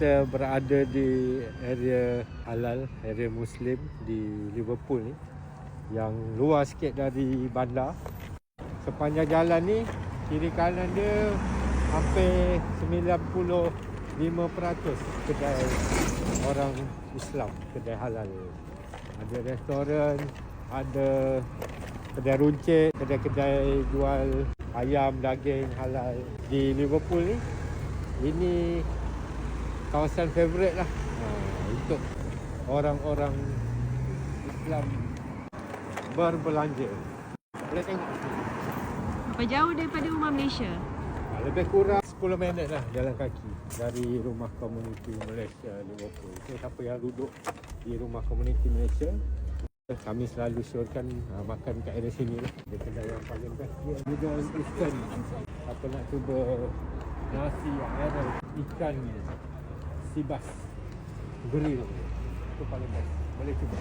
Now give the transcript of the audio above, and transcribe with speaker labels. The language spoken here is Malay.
Speaker 1: Kita berada di area halal, area Muslim di Liverpool ni, yang luar sikit dari bandar. Sepanjang jalan ni, kiri kanan dia hampir 95% kedai orang Islam, kedai halal. Ada restoran, ada kedai runcit, kedai-kedai jual ayam, daging halal. Di Liverpool ni, ini kawasan favourite lah untuk orang-orang Islam berbelanja. Boleh tengok.
Speaker 2: Berapa jauh daripada rumah Malaysia?
Speaker 1: Lebih kurang 10 minit lah jalan kaki dari rumah komuniti Malaysia Liverpool. So, siapa yang duduk di rumah komuniti Malaysia, kami selalu syorkan makan kat area sini lah. Dia kedai yang paling best dia Middle Eastern. Siapa nak cuba nasi air ikan sibas grill, itu paling best. Boleh cuba.